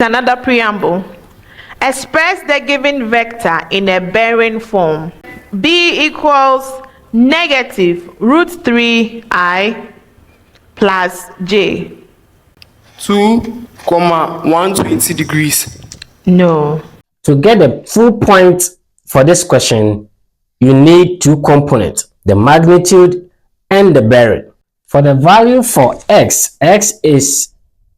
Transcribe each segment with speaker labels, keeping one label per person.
Speaker 1: another preamble. Express the given vector in a bearing form. B equals negative root 3I plus J.
Speaker 2: 2,120 degrees.
Speaker 1: No.
Speaker 3: To get the full point for this question, you need two components, the magnitude and the bearing. For the value for x, x is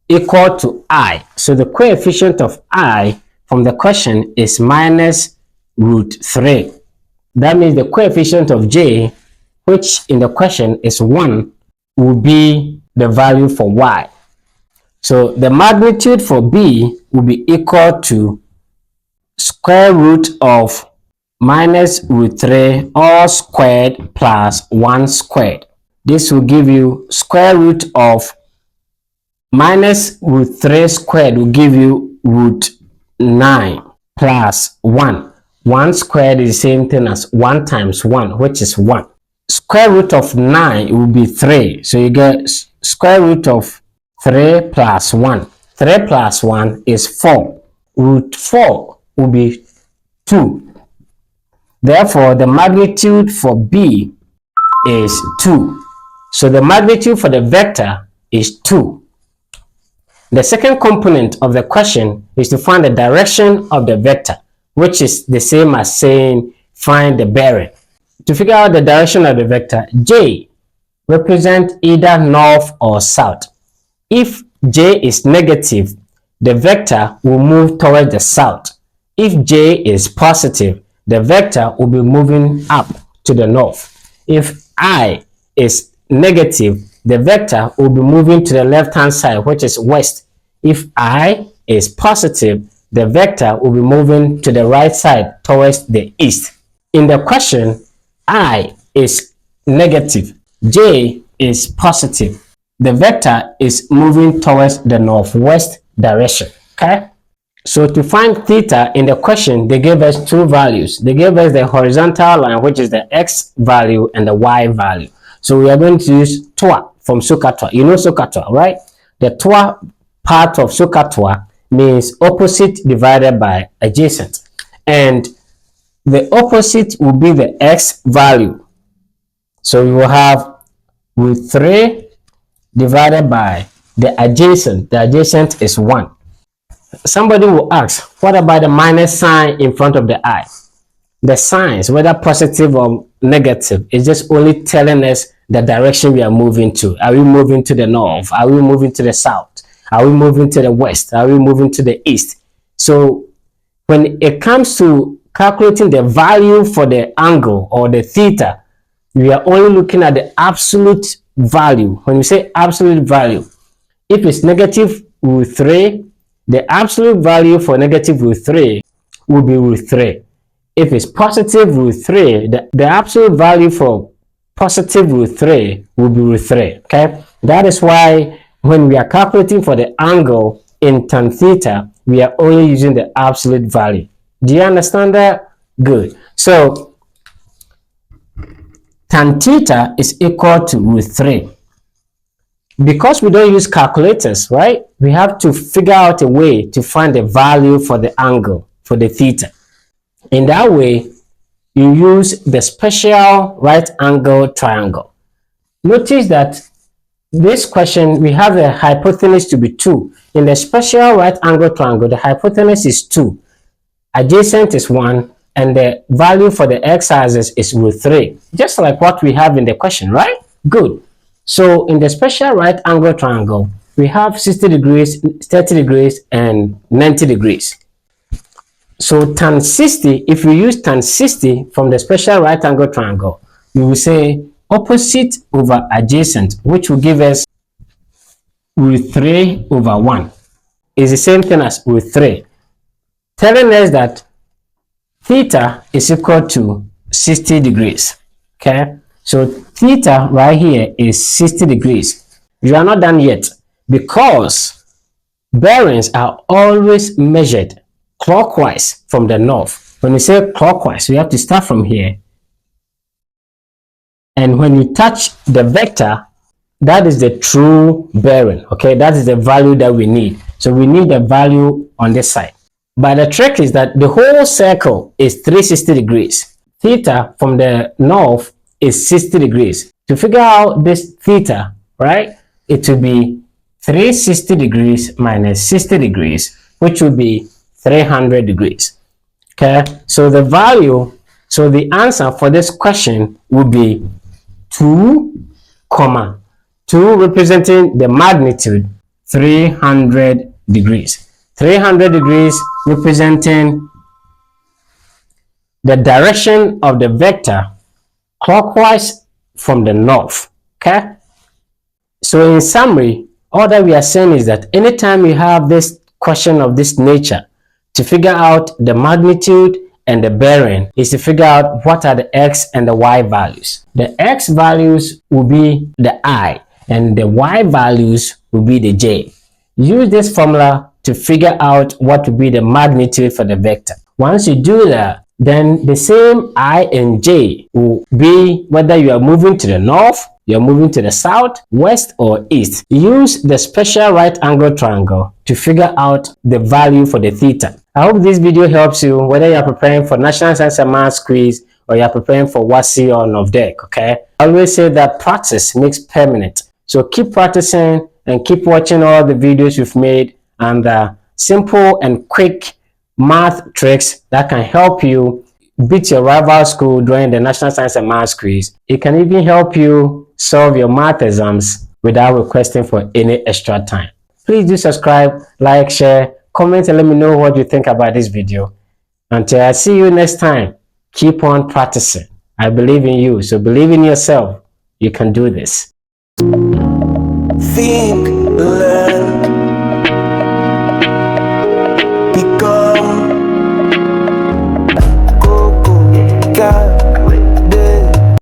Speaker 3: equal to I. So the coefficient of I from the question is minus root 3. That means the coefficient of j, which in the question is 1, will be the value for y. So the magnitude for b will be equal to square root of minus root 3 all squared plus 1 squared. This will give you square root of minus root 3 squared will give you root 9 plus 1. 1 squared is the same thing as 1 times 1, which is 1. Square root of 9 will be 3. So you get square root of 3 plus 1. 3 plus 1 is 4. Root 4 will be 2. Therefore, the magnitude for B is 2. So the magnitude for the vector is 2. The second component of the question is to find the direction of the vector, which is the same as saying find the bearing. To figure out the direction of the vector, J represents either north or south. If J is negative, the vector will move towards the south. If J is positive, the vector will be moving up to the north. If I is negative, the vector will be moving to the left-hand side, which is west. If I is positive, the vector will be moving to the right side towards the east. In the question, I is negative, J is positive. The vector is moving towards the northwest direction. Okay? So to find theta in the question, they gave us two values. They gave us the horizontal line, which is the x value, and the y value. So we are going to use TOA from SOHCAHTOA. You know SOHCAHTOA, right? The TOA part of SOHCAHTOA means opposite divided by adjacent. And the opposite will be the x value. So we will have root 3 divided by the adjacent. The adjacent is 1. Somebody will ask, what about the minus sign in front of the I? The signs, whether positive or negative, is just only telling us the direction we are moving to. Are we moving to the north? Are we moving to the south? Are we moving to the west? Are we moving to the east? So when it comes to calculating the value for the angle or the theta, we are only looking at the absolute value. When we say absolute value, if it's negative root 3, the absolute value for negative root 3 will be root 3. If it's positive root 3, the absolute value for positive root 3 will be root 3. Okay, that is why when we are calculating for the angle in tan theta, we are only using the absolute value. Do you understand that? Good. So tan theta is equal to root 3. Because we don't use calculators, right? We have to figure out a way to find the value for the angle, for the theta. In that way, you use the special right angle triangle. Notice that this question, we have the hypotenuse to be 2. In the special right angle triangle, the hypotenuse is 2. Adjacent is 1. And the value for the x-axis is root 3. Just like what we have in the question, right? Good. So in the special right angle triangle, we have 60 degrees, 30 degrees, and 90 degrees. So tan 60, if we use tan 60 from the special right angle triangle, we will say opposite over adjacent, which will give us root 3 over 1. Is the same thing as root 3, telling us that theta is equal to 60 degrees. Okay, so theta right here is 60 degrees. You are not done yet, because bearings are always measured clockwise from the north. When we say clockwise, we have to start from here, and when you touch the vector, that is the true bearing. Okay, that is the value that we need. So we need the value on this side. But the trick is that the whole circle is 360 degrees. Theta from the north is 60 degrees. To figure out this theta, right, it will be 360 degrees minus 60 degrees, which will be 300 degrees. Okay, so the answer for this question would be 2, 2 representing the magnitude 300 degrees. 300 degrees representing the direction of the vector clockwise from the north. Okay, so in summary, all that we are saying is that anytime you have this question of this nature, to figure out the magnitude and the bearing is to figure out what are the x and the y values. The x values will be the I and the y values will be the j. Use this formula to figure out what will be the magnitude for the vector. Once you do that, then the same I and j will be whether you are moving to the north, you're moving to the south, west, or east. Use the special right angle triangle to figure out the value for the theta. I hope this video helps you whether you are preparing for National Science and Math quiz or you are preparing for WASSCE or NOVDEC. Okay, I always say that practice makes permanent. So keep practicing and keep watching all the videos you've made and simple and quick math tricks that can help you beat your rival school during the National Science and Math quiz. It can even help you solve your math exams without requesting for any extra time. Please do subscribe, like, share, comment, and let me know what you think about this video. Until I see you next time, keep on practicing. I believe in you, so believe in yourself. You can do this.
Speaker 4: Think, learn,